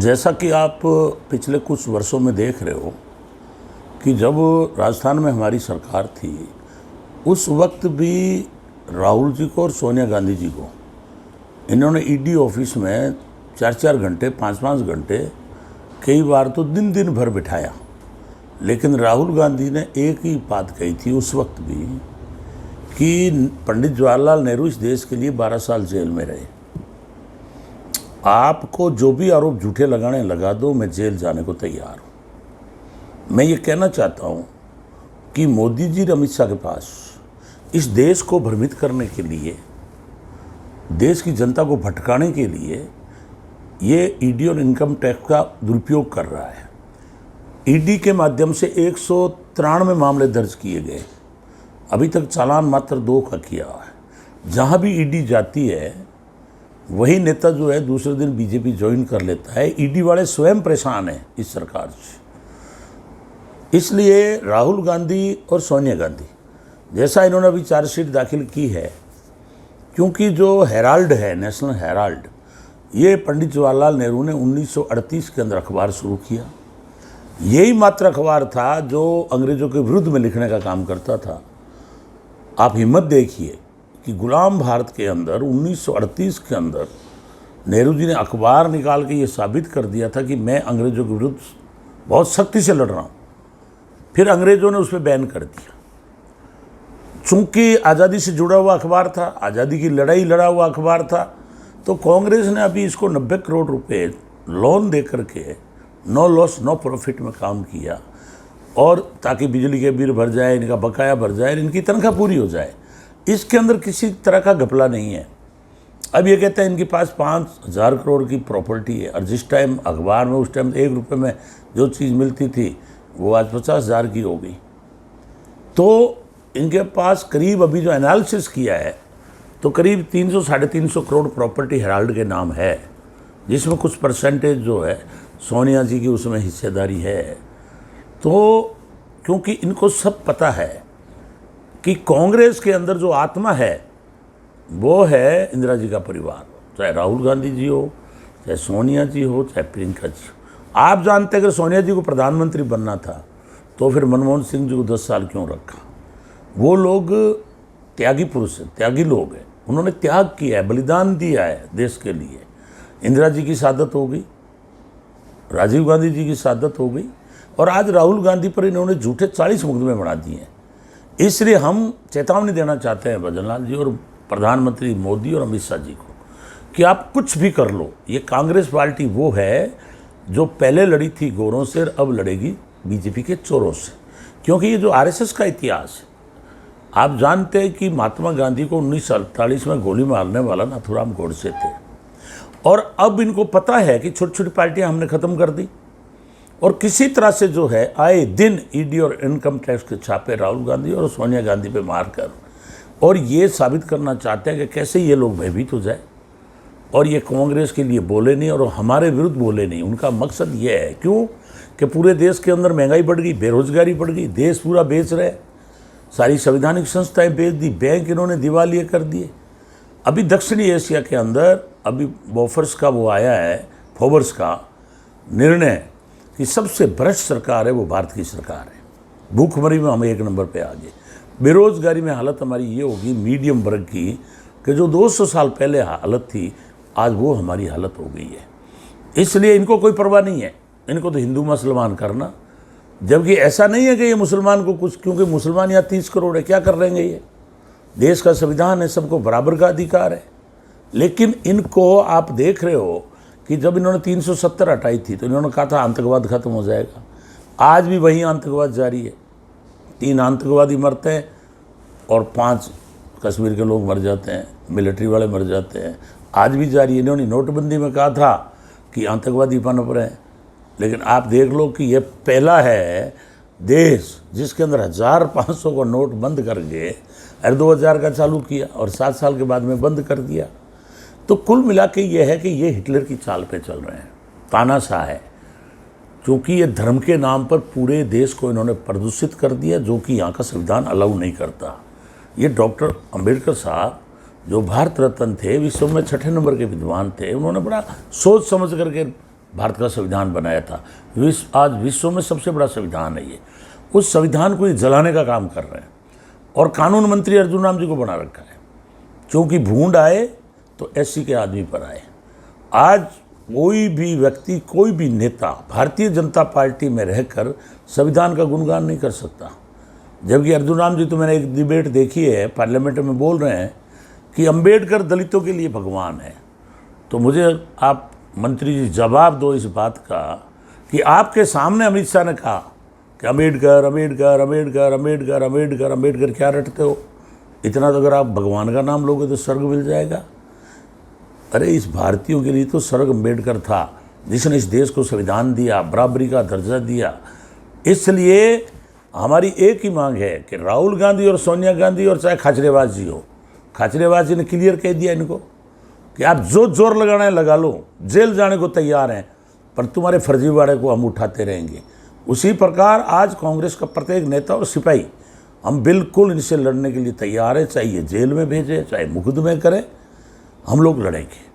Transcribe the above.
जैसा कि आप पिछले कुछ वर्षों में देख रहे हो कि जब राजस्थान में हमारी सरकार थी उस वक्त भी राहुल जी को और सोनिया गांधी जी को इन्होंने ईडी ऑफिस में 4-4 घंटे 5-5 घंटे कई बार तो दिन दिन भर बिठाया। लेकिन राहुल गांधी ने एक ही बात कही थी उस वक्त भी कि पंडित जवाहरलाल नेहरू इस देश के लिए 12 साल जेल में रहे। आपको जो भी आरोप झूठे लगाने लगा दो, मैं जेल जाने को तैयार हूँ। मैं ये कहना चाहता हूँ कि मोदी जी और अमित शाह के पास इस देश को भ्रमित करने के लिए, देश की जनता को भटकाने के लिए ये ईडी और इनकम टैक्स का दुरुपयोग कर रहा है। ईडी के माध्यम से 193 मामले दर्ज किए गए, अभी तक चालान मात्र 2 का किया है। जहाँ भी ईडी जाती है वही नेता जो है दूसरे दिन बीजेपी ज्वाइन कर लेता है। ईडी वाले स्वयं परेशान हैं इस सरकार से। इसलिए राहुल गांधी और सोनिया गांधी जैसा इन्होंने अभी चार्जशीट दाखिल की है, क्योंकि जो हेराल्ड है, नेशनल हेराल्ड, ये पंडित जवाहरलाल नेहरू ने 1938 के अंदर अखबार शुरू किया। यही मात्र अखबार था जो अंग्रेज़ों के विरुद्ध में लिखने का काम करता था। आप हिम्मत देखिए कि गुलाम भारत के अंदर 1938 के अंदर नेहरू जी ने अखबार निकाल के ये साबित कर दिया था कि मैं अंग्रेज़ों के विरुद्ध बहुत सख्ती से लड़ रहा हूँ। फिर अंग्रेज़ों ने उस पर बैन कर दिया। चूँकि आज़ादी से जुड़ा हुआ अखबार था, आज़ादी की लड़ाई लड़ा हुआ अखबार था, तो कांग्रेस ने अभी इसको 90 करोड़ रुपए लोन दे करके नो लॉस नो प्रॉफिट में काम किया, और ताकि बिजली के बिल भर जाए, इनका बकाया भर जाए, इनकी तनख्वाह पूरी हो जाए। इसके अंदर किसी तरह का घपला नहीं है। अब ये कहते हैं इनके पास 5,000 करोड़ की प्रॉपर्टी है, और जिस टाइम अखबार में उस टाइम 1 रुपये में जो चीज़ मिलती थी वो आज 50,000 की हो गई। तो इनके पास करीब, अभी जो एनालिसिस किया है, तो करीब 300-350 करोड़ प्रॉपर्टी हेराल्ड के नाम है, जिसमें कुछ परसेंटेज जो है सोनिया जी की उसमें हिस्सेदारी है। तो क्योंकि इनको सब पता है कि कांग्रेस के अंदर जो आत्मा है वो है इंदिरा जी का परिवार, चाहे राहुल गांधी जी हो, चाहे सोनिया जी हो, चाहे प्रियंका जी हो। आप जानते हैं कि सोनिया जी को प्रधानमंत्री बनना था तो फिर मनमोहन सिंह जी को 10 साल क्यों रखा? वो लोग त्यागी पुरुष हैं, त्यागी लोग हैं। उन्होंने त्याग किया है, बलिदान दिया है देश के लिए। इंदिरा जी की शहादत हो गई, राजीव गांधी जी की शहादत हो गई, और आज राहुल गांधी पर इन्होंने झूठे 40 मुकदमे बना दिए हैं। इसलिए हम चेतावनी देना चाहते हैं भजनलाल जी और प्रधानमंत्री मोदी और अमित शाह जी को कि आप कुछ भी कर लो, ये कांग्रेस पार्टी वो है जो पहले लड़ी थी गोरों से, अब लड़ेगी बीजेपी के चोरों से। क्योंकि ये जो आरएसएस का इतिहास है, आप जानते हैं कि महात्मा गांधी को 1948 में गोली मारने वाला नाथूराम गोडसे थे, और अब इनको पता है कि छोटी छोटी पार्टियां हमने ख़त्म कर दी, और किसी तरह से जो है आए दिन ईडी और इनकम टैक्स के छापे राहुल गांधी और सोनिया गांधी पे मारकर, और ये साबित करना चाहते हैं कि कैसे ये लोग भयभीत हो जाए और ये कांग्रेस के लिए बोले नहीं और हमारे विरुद्ध बोले नहीं। उनका मकसद ये है, क्यों कि पूरे देश के अंदर महंगाई बढ़ गई, बेरोजगारी बढ़ गई, देश पूरा बेच रहे, सारी संवैधानिक संस्थाएं बेच दी, बैंक इन्होंने दिवालिये कर दिए। अभी दक्षिणी एशिया के अंदर अभी बोफर्स का वो आया है, फोबर्स का निर्णय कि सबसे भ्रष्ट सरकार है वो भारत की सरकार है। भूखमरी में हम 1 नंबर पे आ गए। बेरोजगारी में हालत हमारी ये होगी मीडियम वर्ग की कि जो 200 साल पहले हालत थी आज वो हमारी हालत हो गई है। इसलिए इनको कोई परवाह नहीं है, इनको तो हिंदू मुसलमान करना, जबकि ऐसा नहीं है कि ये मुसलमान को कुछ, क्योंकि मुसलमान यहाँ 30 करोड़ है, क्या कर लेंगे? ये देश का संविधान है, सबको बराबर का अधिकार है। लेकिन इनको आप देख रहे हो कि जब इन्होंने 370 हटाई थी तो इन्होंने कहा था आतंकवाद खत्म हो जाएगा। आज भी वही आतंकवाद जारी है। 3 आतंकवादी मरते हैं और 5 कश्मीर के लोग मर जाते हैं, मिलिट्री वाले मर जाते हैं, आज भी जारी है। इन्होंने नोटबंदी में कहा था कि आतंकवादी पनप रहे हैं, लेकिन आप देख लो कि ये पहला है देश जिसके अंदर 1500 का नोट बंद करके 2000 का चालू किया और 7 साल के बाद में बंद कर दिया। तो कुल मिला के ये है कि ये हिटलर की चाल पे चल रहे हैं, तानाशाह है, क्योंकि ये धर्म के नाम पर पूरे देश को इन्होंने प्रदूषित कर दिया, जो कि यहाँ का संविधान अलाउ नहीं करता। ये डॉक्टर अंबेडकर साहब जो भारत रत्न थे, विश्व में 6ठे नंबर के विद्वान थे, उन्होंने बड़ा सोच समझ करके भारत का संविधान बनाया था। आज विश्व में सबसे बड़ा संविधान है ये। उस संविधान को ये जलाने का काम कर रहे हैं और कानून मंत्री अर्जुन राम जी को बना रखा है, क्योंकि भूंड आए तो एससी के आदमी पर आए। आज कोई भी व्यक्ति, कोई भी नेता भारतीय जनता पार्टी में रहकर संविधान का गुणगान नहीं कर सकता। जबकि अर्जुन राम जी, तो मैंने एक डिबेट देखी है पार्लियामेंट में, बोल रहे हैं कि अंबेडकर दलितों के लिए भगवान है। तो मुझे आप मंत्री जी जवाब दो इस बात का कि आपके सामने अमित शाह ने कहा कि अम्बेडकर अम्बेडकर अम्बेडकर अम्बेडकर अम्बेडकर अम्बेडकर, क्या रटते हो? इतना तो अगर आप भगवान का नाम लोगे तो स्वर्ग मिल जाएगा। अरे इस भारतीयों के लिए तो स्वर्ग अम्बेडकर था, जिसने इस देश को संविधान दिया, बराबरी का दर्जा दिया। इसलिए हमारी एक ही मांग है कि राहुल गांधी और सोनिया गांधी और चाहे खाचरेबाज जी हो, खाचरेबाज जी ने क्लियर कह दिया इनको कि आप जो जोर लगाना है लगा लो, जेल जाने को तैयार हैं, पर तुम्हारे फर्जीवाड़े को हम उठाते रहेंगे। उसी प्रकार आज कांग्रेस का प्रत्येक नेता और सिपाही, हम बिल्कुल इनसे लड़ने के लिए तैयार है, चाहे ये जेल में भेजे, चाहे मुकदमे करें, हम लोग लड़ेंगे।